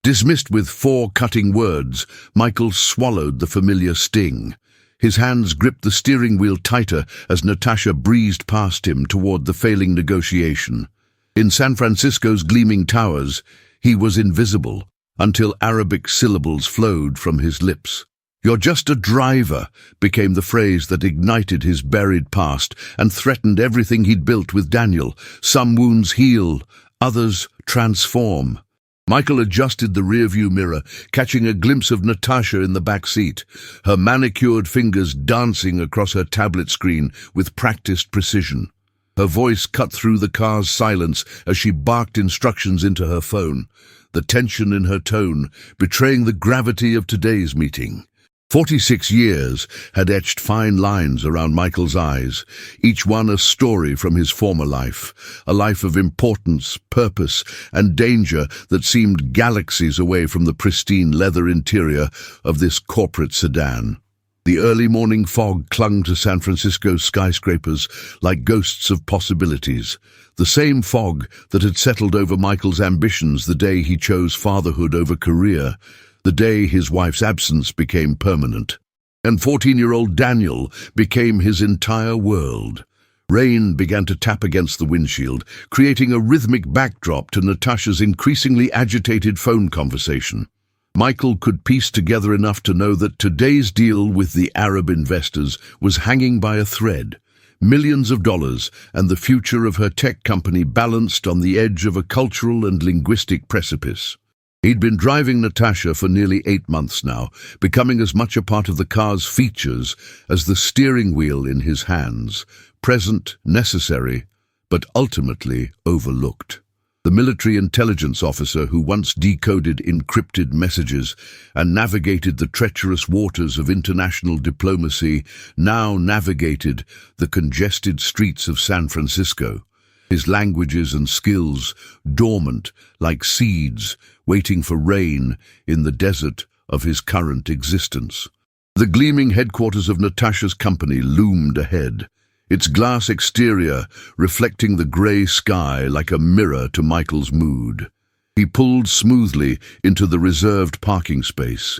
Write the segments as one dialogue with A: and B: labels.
A: Dismissed with 4 cutting words, Michael swallowed the familiar sting. His hands gripped the steering wheel tighter as Natasha breezed past him toward the failing negotiation. In San Francisco's gleaming towers, he was invisible until Arabic syllables flowed from his lips. "You're just a driver," became the phrase that ignited his buried past and threatened everything he'd built with Daniel. Some wounds heal, others transform. Michael adjusted the rearview mirror, catching a glimpse of Natasha in the back seat, her manicured fingers dancing across her tablet screen with practiced precision. Her voice cut through the car's silence as she barked instructions into her phone, the tension in her tone betraying the gravity of today's meeting. 46 years had etched fine lines around Michael's eyes, each one a story from his former life, a life of importance, purpose, and danger that seemed galaxies away from the pristine leather interior of this corporate sedan. The early morning fog clung to San Francisco's skyscrapers like ghosts of possibilities, the same fog that had settled over Michael's ambitions the day he chose fatherhood over career, the day his wife's absence became permanent. And 14-year-old Daniel became his entire world. Rain began to tap against the windshield, creating a rhythmic backdrop to Natasha's increasingly agitated phone conversation. Michael could piece together enough to know that today's deal with the Arab investors was hanging by a thread. Millions of dollars and the future of her tech company balanced on the edge of a cultural and linguistic precipice. He'd been driving Natasha for nearly 8 months now, becoming as much a part of the car's features as the steering wheel in his hands, present, necessary, but ultimately overlooked. The military intelligence officer who once decoded encrypted messages and navigated the treacherous waters of international diplomacy now navigated the congested streets of San Francisco, his languages and skills dormant like seeds waiting for rain in the desert of his current existence. The gleaming headquarters of Natasha's company loomed ahead, its glass exterior reflecting the grey sky like a mirror to Michael's mood. He pulled smoothly into the reserved parking space,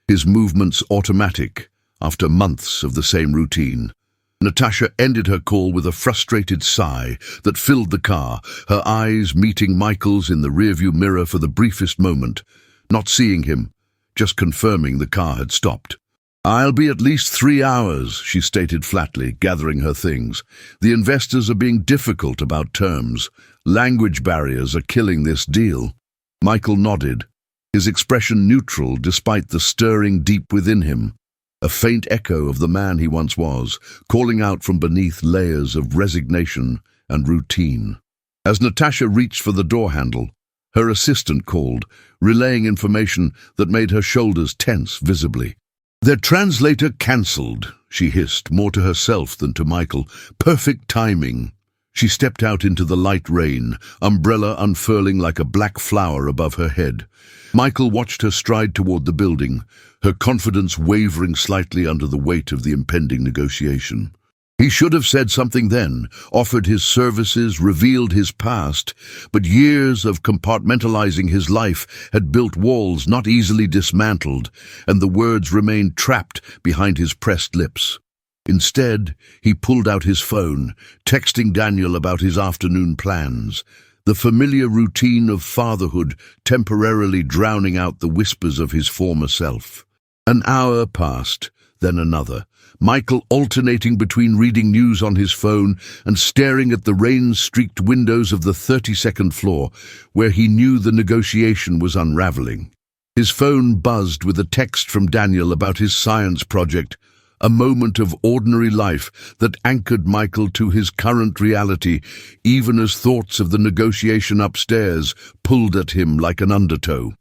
A: his movements automatic after months of the same routine. Natasha ended her call with a frustrated sigh that filled the car, her eyes meeting Michael's in the rearview mirror for the briefest moment, not seeing him, just confirming the car had stopped. "I'll be at least 3 hours," she stated flatly, gathering her things. "The investors are being difficult about terms. Language barriers are killing this deal." Michael nodded, his expression neutral despite the stirring deep within him. A faint echo of the man he once was, calling out from beneath layers of resignation and routine. As Natasha reached for the door handle, her assistant called, relaying information that made her shoulders tense visibly. "Their translator cancelled," she hissed, more to herself than to Michael. "Perfect timing." She stepped out into the light rain, umbrella unfurling like a black flower above her head. Michael watched her stride toward the building, her confidence wavering slightly under the weight of the impending negotiation. He should have said something then, offered his services, revealed his past, but years of compartmentalizing his life had built walls not easily dismantled, and the words remained trapped behind his pressed lips. Instead, he pulled out his phone, texting Daniel about his afternoon plans, the familiar routine of fatherhood temporarily drowning out the whispers of his former self. An hour passed, then another, Michael alternating between reading news on his phone and staring at the rain-streaked windows of the 32nd floor, where he knew the negotiation was unraveling. His phone buzzed with a text from Daniel about his science project, a moment of ordinary life that anchored Michael to his current reality, even as thoughts of the negotiation upstairs pulled at him like an undertow.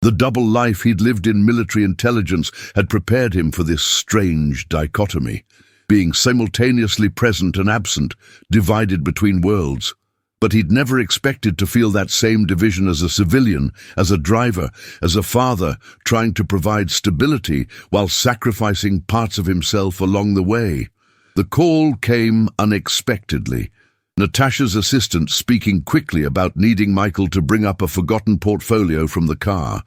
A: The double life he'd lived in military intelligence had prepared him for this strange dichotomy, being simultaneously present and absent, divided between worlds. But he'd never expected to feel that same division as a civilian, as a driver, as a father, trying to provide stability while sacrificing parts of himself along the way. The call came unexpectedly. Natasha's assistant speaking quickly about needing Michael to bring up a forgotten portfolio from the car.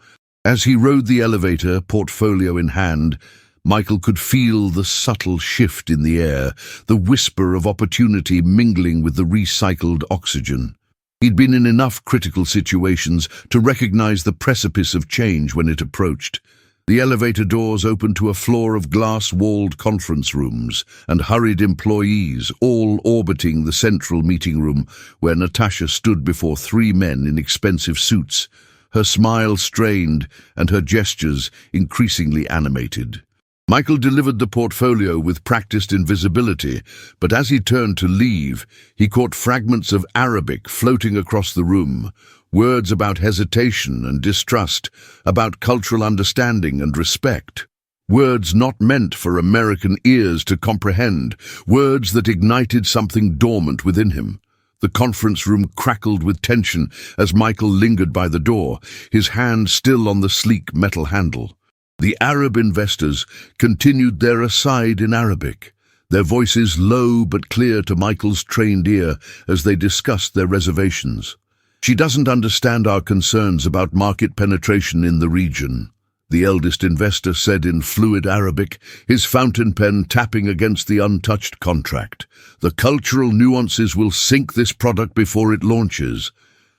A: As he rode the elevator, portfolio in hand, Michael could feel the subtle shift in the air, the whisper of opportunity mingling with the recycled oxygen. He'd been in enough critical situations to recognize the precipice of change when it approached. The elevator doors opened to a floor of glass-walled conference rooms and hurried employees, all orbiting the central meeting room where Natasha stood before three men in expensive suits, her smile strained and her gestures increasingly animated. Michael delivered the portfolio with practiced invisibility, but as he turned to leave, he caught fragments of Arabic floating across the room, words about hesitation and distrust, about cultural understanding and respect. Words not meant for American ears to comprehend, words that ignited something dormant within him. The conference room crackled with tension as Michael lingered by the door, his hand still on the sleek metal handle. The Arab investors continued their aside in Arabic, their voices low but clear to Michael's trained ear as they discussed their reservations. "She doesn't understand our concerns about market penetration in the region," the eldest investor said in fluid Arabic, his fountain pen tapping against the untouched contract. "The cultural nuances will sink this product before it launches."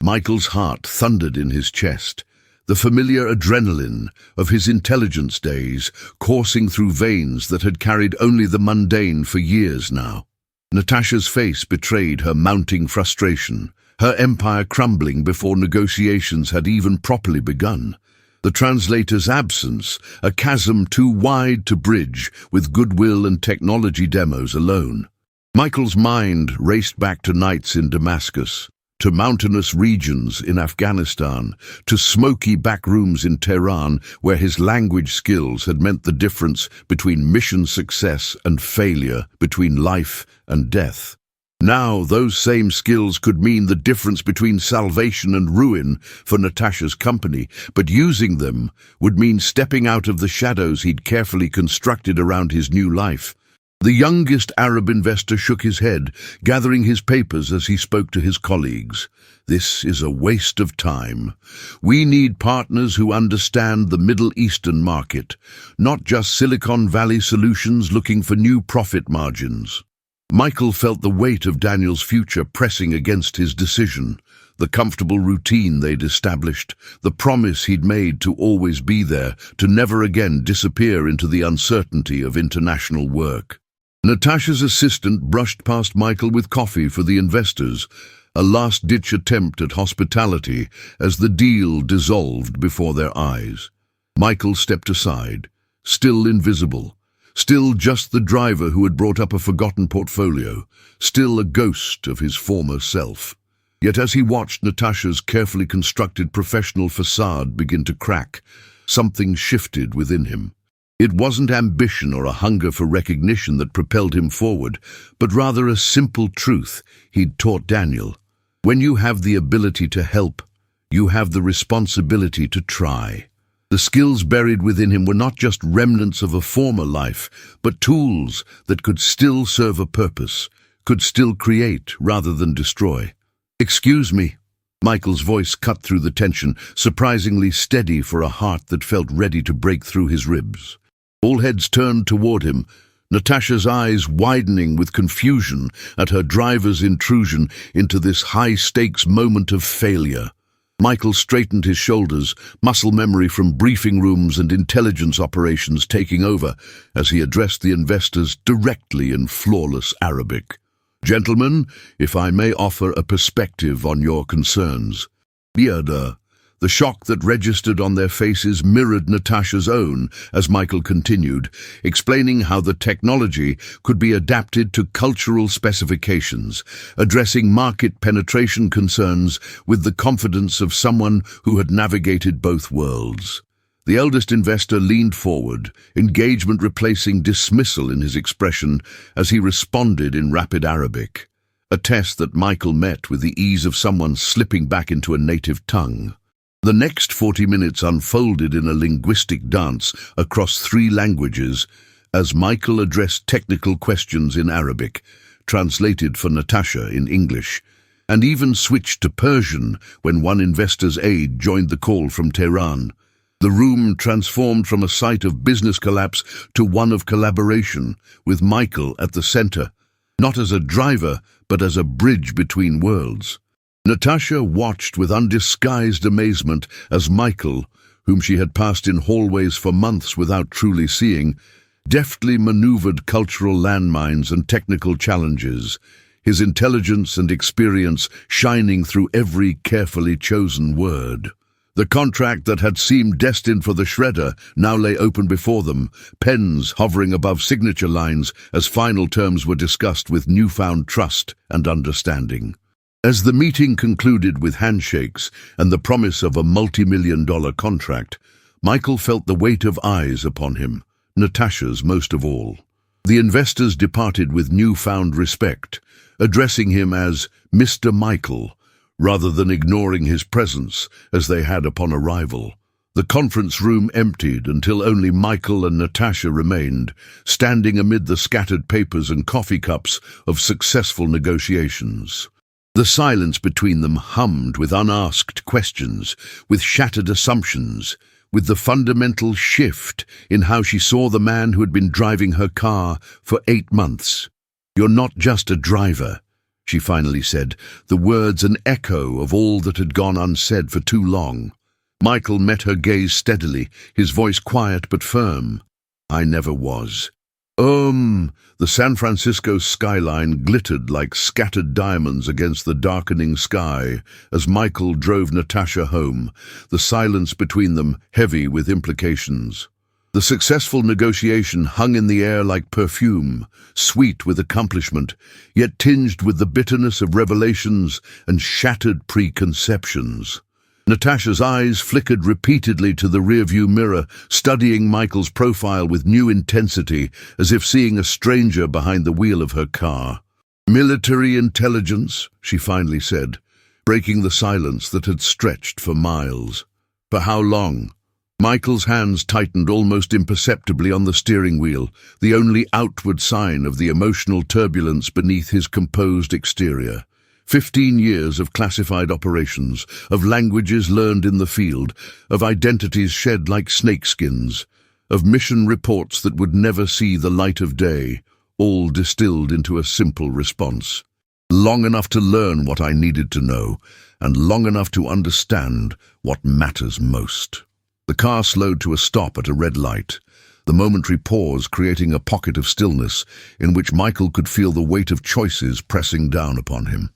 A: Michael's heart thundered in his chest. The familiar adrenaline of his intelligence days coursing through veins that had carried only the mundane for years now. Natasha's face betrayed her mounting frustration, her empire crumbling before negotiations had even properly begun. The translator's absence, a chasm too wide to bridge with goodwill and technology demos alone. Michael's mind raced back to nights in Damascus, to mountainous regions in Afghanistan, to smoky back rooms in Tehran where his language skills had meant the difference between mission success and failure, between life and death. Now those same skills could mean the difference between salvation and ruin for Natasha's company, but using them would mean stepping out of the shadows he'd carefully constructed around his new life. The youngest Arab investor shook his head, gathering his papers as he spoke to his colleagues. "This is a waste of time. We need partners who understand the Middle Eastern market, not just Silicon Valley solutions looking for new profit margins." Michael felt the weight of Daniel's future pressing against his decision. The comfortable routine they'd established, the promise he'd made to always be there, to never again disappear into the uncertainty of international work. Natasha's assistant brushed past Michael with coffee for the investors, a last-ditch attempt at hospitality as the deal dissolved before their eyes. Michael stepped aside, still invisible, still just the driver who had brought up a forgotten portfolio, still a ghost of his former self. Yet as he watched Natasha's carefully constructed professional facade begin to crack, something shifted within him. It wasn't ambition or a hunger for recognition that propelled him forward, but rather a simple truth he'd taught Daniel. When you have the ability to help, you have the responsibility to try. The skills buried within him were not just remnants of a former life, but tools that could still serve a purpose, could still create rather than destroy. "Excuse me." Michael's voice cut through the tension, surprisingly steady for a heart that felt ready to break through his ribs. All heads turned toward him, Natasha's eyes widening with confusion at her driver's intrusion into this high-stakes moment of failure. Michael straightened his shoulders, muscle memory from briefing rooms and intelligence operations taking over as he addressed the investors directly in flawless Arabic. "Gentlemen, if I may offer a perspective on your concerns." Biada. The shock that registered on their faces mirrored Natasha's own as Michael continued, explaining how the technology could be adapted to cultural specifications, addressing market penetration concerns with the confidence of someone who had navigated both worlds. The eldest investor leaned forward, engagement replacing dismissal in his expression as he responded in rapid Arabic, a test that Michael met with the ease of someone slipping back into a native tongue. The next 40 minutes unfolded in a linguistic dance across 3 languages as Michael addressed technical questions in Arabic, translated for Natasha in English, and even switched to Persian when one investor's aide joined the call from Tehran. The room transformed from a site of business collapse to one of collaboration, with Michael at the center, not as a driver, but as a bridge between worlds. Natasha watched with undisguised amazement as Michael, whom she had passed in hallways for months without truly seeing, deftly maneuvered cultural landmines and technical challenges, his intelligence and experience shining through every carefully chosen word. The contract that had seemed destined for the shredder now lay open before them, pens hovering above signature lines as final terms were discussed with newfound trust and understanding. As the meeting concluded with handshakes and the promise of a multi-million-dollar contract, Michael felt the weight of eyes upon him, Natasha's most of all. The investors departed with newfound respect, addressing him as Mr. Michael, rather than ignoring his presence as they had upon arrival. The conference room emptied until only Michael and Natasha remained, standing amid the scattered papers and coffee cups of successful negotiations. The silence between them hummed with unasked questions, with shattered assumptions, with the fundamental shift in how she saw the man who had been driving her car for 8 months. "You're not just a driver," she finally said, the words an echo of all that had gone unsaid for too long. Michael met her gaze steadily, his voice quiet but firm. "I never was." The San Francisco skyline glittered like scattered diamonds against the darkening sky as Michael drove Natasha home, the silence between them heavy with implications. The successful negotiation hung in the air like perfume, sweet with accomplishment, yet tinged with the bitterness of revelations and shattered preconceptions. Natasha's eyes flickered repeatedly to the rearview mirror, studying Michael's profile with new intensity, as if seeing a stranger behind the wheel of her car. "Military intelligence," she finally said, breaking the silence that had stretched for miles. "For how long?" Michael's hands tightened almost imperceptibly on the steering wheel, the only outward sign of the emotional turbulence beneath his composed exterior. 15 years of classified operations, of languages learned in the field, of identities shed like snakeskins, of mission reports that would never see the light of day, all distilled into a simple response. Long enough to learn what I needed to know, and long enough to understand what matters most. The car slowed to a stop at a red light, the momentary pause creating a pocket of stillness in which Michael could feel the weight of choices pressing down upon him.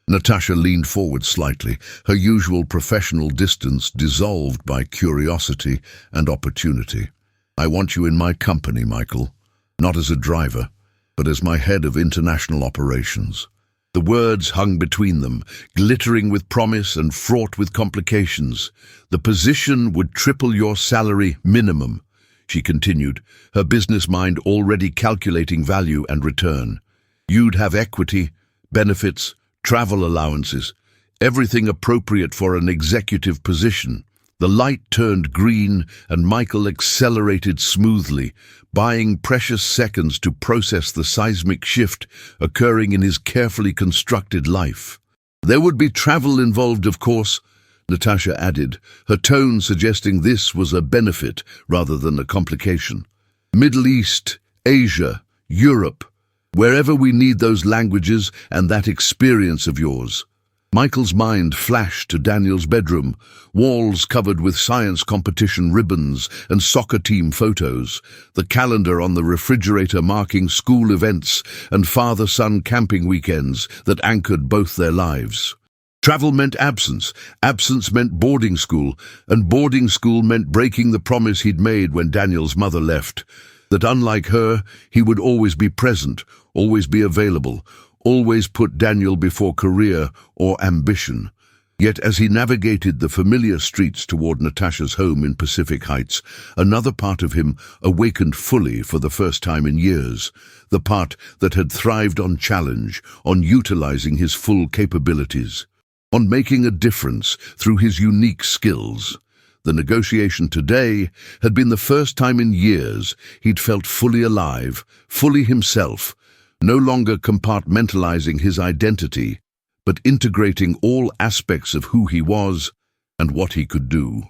A: Natasha leaned forward slightly, her usual professional distance dissolved by curiosity and opportunity. "I want you in my company, Michael, not as a driver, but as my head of international operations." The words hung between them, glittering with promise and fraught with complications. "The position would triple your salary minimum," she continued, her business mind already calculating value and return. "You'd have equity, benefits, travel allowances, everything appropriate for an executive position." The light turned green and Michael accelerated smoothly, buying precious seconds to process the seismic shift occurring in his carefully constructed life. "There would be travel involved, of course," Natasha added, her tone suggesting this was a benefit rather than a complication. "Middle East, Asia, Europe, wherever we need those languages and that experience of yours." Michael's mind flashed to Daniel's bedroom, walls covered with science competition ribbons and soccer team photos, the calendar on the refrigerator marking school events and father-son camping weekends that anchored both their lives. Travel meant absence, absence meant boarding school, and boarding school meant breaking the promise he'd made when Daniel's mother left, that unlike her, he would always be present, always be available, always put Daniel before career or ambition. Yet as he navigated the familiar streets toward Natasha's home in Pacific Heights, another part of him awakened fully for the first time in years, the part that had thrived on challenge, on utilizing his full capabilities, on making a difference through his unique skills. The negotiation today had been the first time in years he'd felt fully alive, fully himself, no longer compartmentalizing his identity, but integrating all aspects of who he was and what he could do.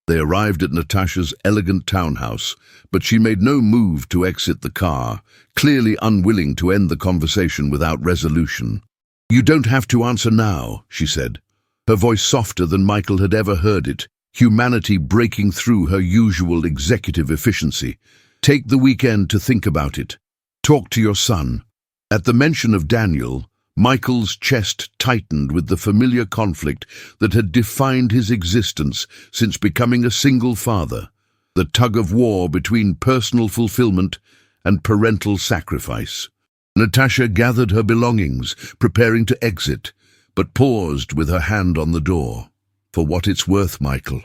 A: They arrived at Natasha's elegant townhouse, but she made no move to exit the car, clearly unwilling to end the conversation without resolution. "You don't have to answer now," she said, her voice softer than Michael had ever heard it, humanity breaking through her usual executive efficiency. "Take the weekend to think about it. Talk to your son." At the mention of Daniel, Michael's chest tightened with the familiar conflict that had defined his existence since becoming a single father, the tug-of-war between personal fulfillment and parental sacrifice. Natasha gathered her belongings, preparing to exit, but paused with her hand on the door. "For what it's worth, Michael,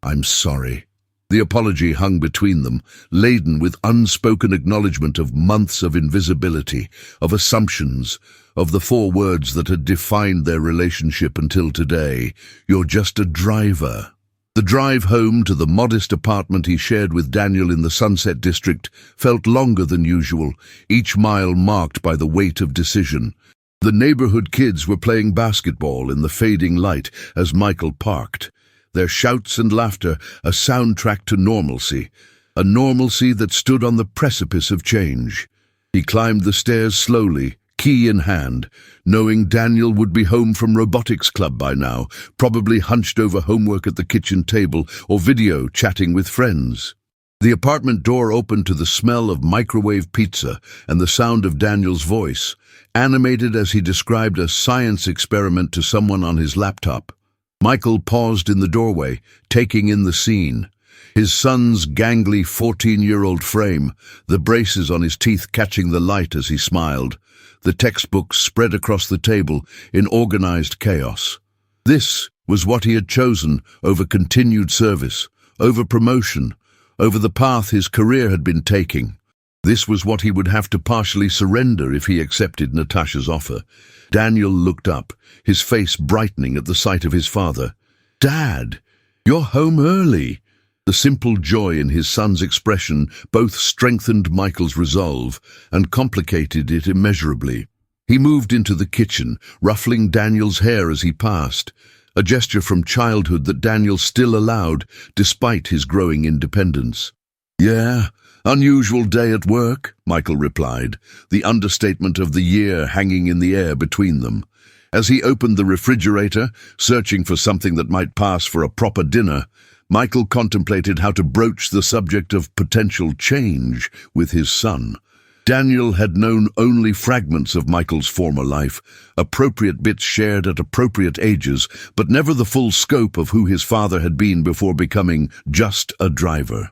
A: I'm sorry." The apology hung between them, laden with unspoken acknowledgement of months of invisibility, of assumptions, of the 4 words that had defined their relationship until today: "You're just a driver." The drive home to the modest apartment he shared with Daniel in the Sunset District felt longer than usual, each mile marked by the weight of decision. The neighborhood kids were playing basketball in the fading light as Michael parked, their shouts and laughter a soundtrack to normalcy, a normalcy that stood on the precipice of change. He climbed the stairs slowly, key in hand, knowing Daniel would be home from robotics club by now, probably hunched over homework at the kitchen table or video chatting with friends. The apartment door opened to the smell of microwave pizza and the sound of Daniel's voice, animated as he described a science experiment to someone on his laptop. Michael paused in the doorway, taking in the scene. His son's gangly 14-year-old frame, the braces on his teeth catching the light as he smiled, the textbooks spread across the table in organized chaos. This was what he had chosen over continued service, over promotion, over the path his career had been taking. This was what he would have to partially surrender if he accepted Natasha's offer. Daniel looked up, his face brightening at the sight of his father. "Dad, you're home early." The simple joy in his son's expression both strengthened Michael's resolve and complicated it immeasurably. He moved into the kitchen, ruffling Daniel's hair as he passed, a gesture from childhood that Daniel still allowed despite his growing independence. "Yeah, unusual day at work," Michael replied, the understatement of the year hanging in the air between them. As he opened the refrigerator, searching for something that might pass for a proper dinner, Michael contemplated how to broach the subject of potential change with his son. Daniel had known only fragments of Michael's former life, appropriate bits shared at appropriate ages, but never the full scope of who his father had been before becoming just a driver.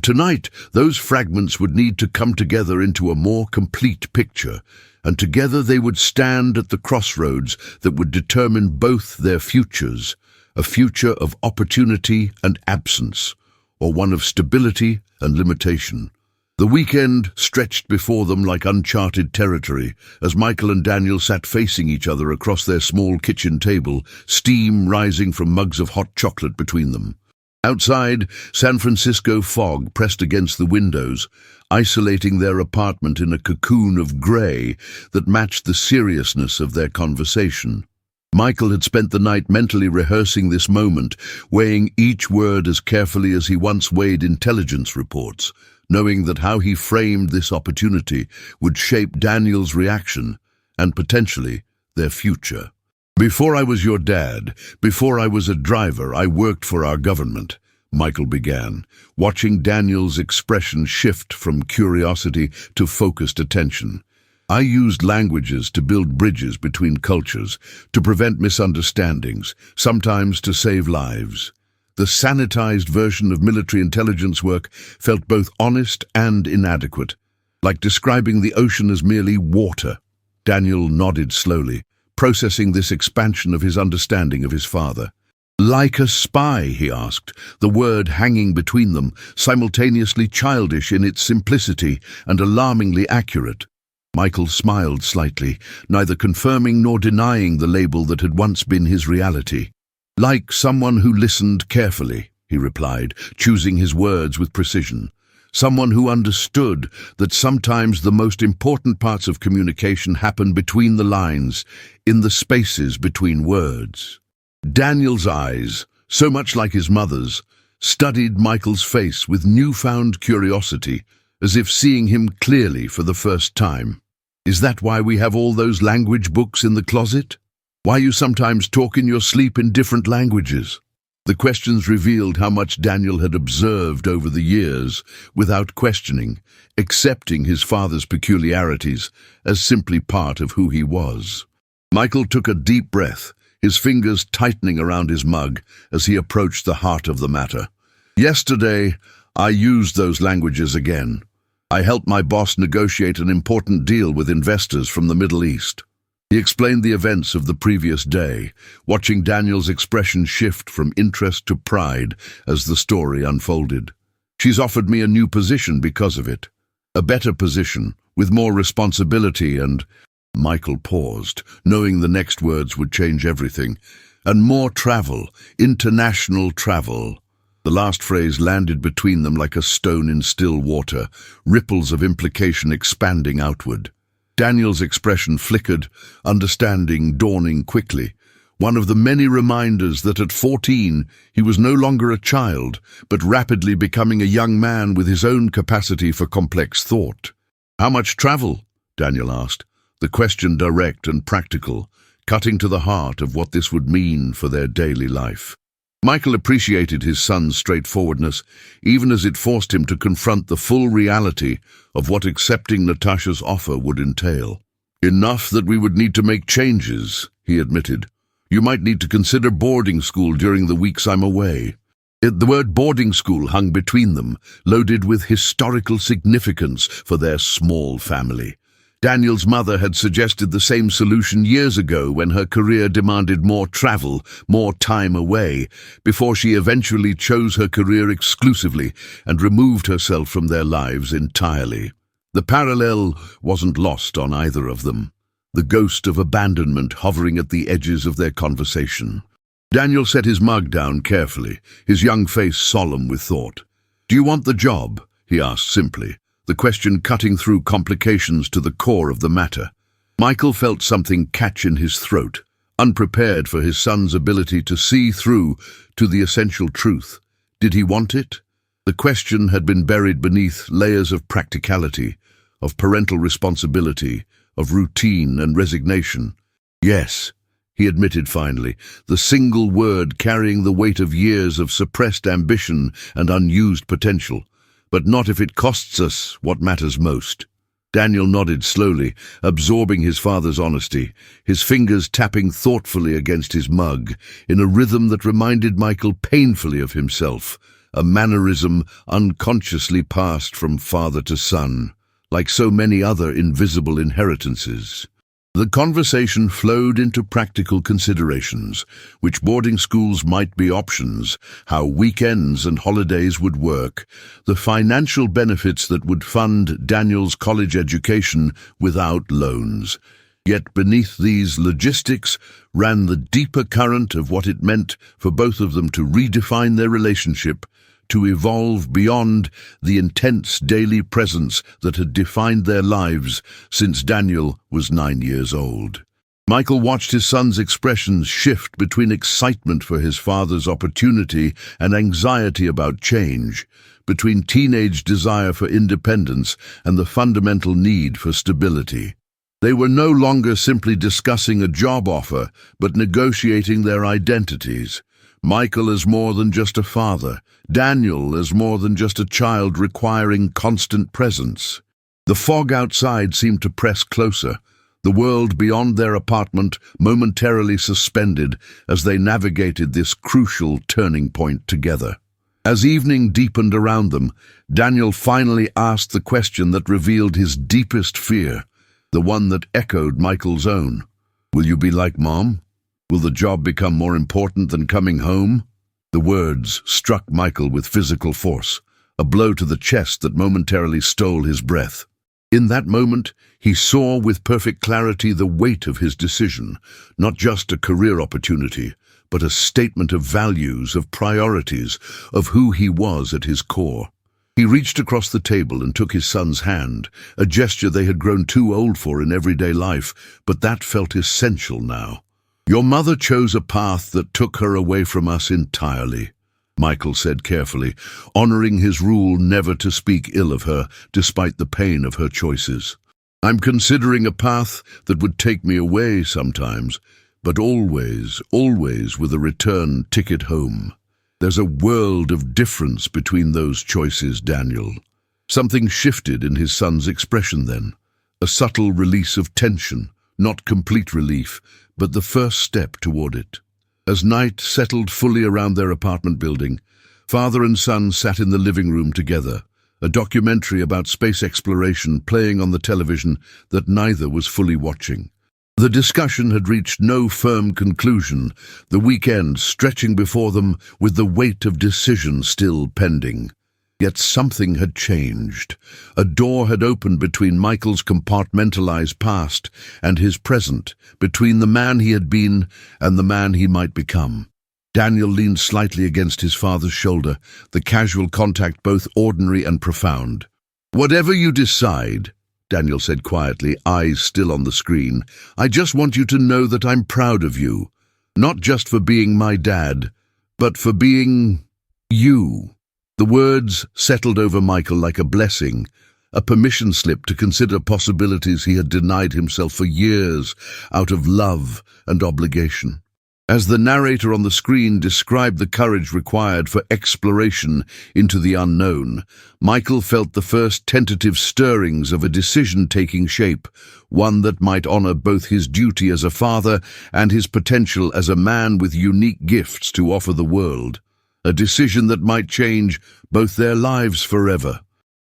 A: Tonight, those fragments would need to come together into a more complete picture, and together they would stand at the crossroads that would determine both their futures, a future of opportunity and absence, or one of stability and limitation. The weekend stretched before them like uncharted territory as Michael and Daniel sat facing each other across their small kitchen table, steam rising from mugs of hot chocolate between them. Outside, San Francisco fog pressed against the windows, isolating their apartment in a cocoon of grey that matched the seriousness of their conversation. Michael had spent the night mentally rehearsing this moment, weighing each word as carefully as he once weighed intelligence reports, knowing that how he framed this opportunity would shape Daniel's reaction and potentially their future. "Before I was your dad, before I was a driver, I worked for our government," Michael began, watching Daniel's expression shift from curiosity to focused attention. "I used languages to build bridges between cultures, to prevent misunderstandings, sometimes to save lives. The sanitized version of military intelligence work felt both honest and inadequate, like describing the ocean as merely water." Daniel nodded slowly, processing this expansion of his understanding of his father. "Like a spy?" he asked, the word hanging between them, simultaneously childish in its simplicity and alarmingly accurate. Michael smiled slightly, neither confirming nor denying the label that had once been his reality. "Like someone who listened carefully," he replied, choosing his words with precision. "Someone who understood that sometimes the most important parts of communication happen between the lines, in the spaces between words." Daniel's eyes, so much like his mother's, studied Michael's face with newfound curiosity, as if seeing him clearly for the first time. "Is that why we have all those language books in the closet? Why you sometimes talk in your sleep in different languages?" The questions revealed how much Daniel had observed over the years, without questioning, accepting his father's peculiarities as simply part of who he was. Michael took a deep breath, his fingers tightening around his mug as he approached the heart of the matter. "Yesterday, I used those languages again. I helped my boss negotiate an important deal with investors from the Middle East." He explained the events of the previous day, watching Daniel's expression shift from interest to pride as the story unfolded. "She's offered me a new position because of it. A better position, with more responsibility and—" Michael paused, knowing the next words would change everything. "And more travel, international travel." The last phrase landed between them like a stone in still water, ripples of implication expanding outward. Daniel's expression flickered, understanding dawning quickly. One of the many reminders that at 14 he was no longer a child, but rapidly becoming a young man with his own capacity for complex thought. "How much travel?" Daniel asked, the question direct and practical, cutting to the heart of what this would mean for their daily life. Michael appreciated his son's straightforwardness, even as it forced him to confront the full reality of what accepting Natasha's offer would entail. "Enough that we would need to make changes," he admitted. "You might need to consider boarding school during the weeks I'm away." The word boarding school hung between them, loaded with historical significance for their small family. Daniel's mother had suggested the same solution years ago when her career demanded more travel, more time away, before she eventually chose her career exclusively and removed herself from their lives entirely. The parallel wasn't lost on either of them, the ghost of abandonment hovering at the edges of their conversation. Daniel set his mug down carefully, his young face solemn with thought. "Do you want the job?" he asked simply, the question cutting through complications to the core of the matter. Michael felt something catch in his throat, unprepared for his son's ability to see through to the essential truth. Did he want it? The question had been buried beneath layers of practicality, of parental responsibility, of routine and resignation. "Yes," he admitted finally, the single word carrying the weight of years of suppressed ambition and unused potential. "But not if it costs us what matters most." Daniel nodded slowly, absorbing his father's honesty, his fingers tapping thoughtfully against his mug, in a rhythm that reminded Michael painfully of himself, a mannerism unconsciously passed from father to son, like so many other invisible inheritances. The conversation flowed into practical considerations, which boarding schools might be options, how weekends and holidays would work, the financial benefits that would fund Daniel's college education without loans. Yet beneath these logistics ran the deeper current of what it meant for both of them to redefine their relationship, to evolve beyond the intense daily presence that had defined their lives since Daniel was 9 years old. Michael watched his son's expressions shift between excitement for his father's opportunity and anxiety about change, between teenage desire for independence and the fundamental need for stability. They were no longer simply discussing a job offer, but negotiating their identities. Michael as more than just a father, Daniel as more than just a child requiring constant presence. The fog outside seemed to press closer, the world beyond their apartment momentarily suspended as they navigated this crucial turning point together. As evening deepened around them, Daniel finally asked the question that revealed his deepest fear, the one that echoed Michael's own. "Will you be like Mom? Will the job become more important than coming home?" The words struck Michael with physical force, a blow to the chest that momentarily stole his breath. In that moment, he saw with perfect clarity the weight of his decision, not just a career opportunity, but a statement of values, of priorities, of who he was at his core. He reached across the table and took his son's hand, a gesture they had grown too old for in everyday life, but that felt essential now. "Your mother chose a path that took her away from us entirely. Michael said carefully, honoring his rule never to speak ill of her despite the pain of her choices. I'm considering a path that would take me away sometimes, but always, always with a return ticket home. There's a world of difference between those choices, Daniel. Something shifted in his son's expression then. A subtle release of tension, not complete relief, but the first step toward it. As night settled fully around their apartment building, father and son sat in the living room together, a documentary about space exploration playing on the television that neither was fully watching. The discussion had reached no firm conclusion, the weekend stretching before them with the weight of decision still pending. Yet something had changed. A door had opened between Michael's compartmentalized past and his present, between the man he had been and the man he might become. Daniel leaned slightly against his father's shoulder, the casual contact both ordinary and profound. "Whatever you decide," Daniel said quietly, eyes still on the screen, "I just want you to know that I'm proud of you. Not just for being my dad, but for being you." The words settled over Michael like a blessing, a permission slip to consider possibilities he had denied himself for years out of love and obligation. As the narrator on the screen described the courage required for exploration into the unknown, Michael felt the first tentative stirrings of a decision taking shape, one that might honor both his duty as a father and his potential as a man with unique gifts to offer the world. A decision that might change both their lives forever.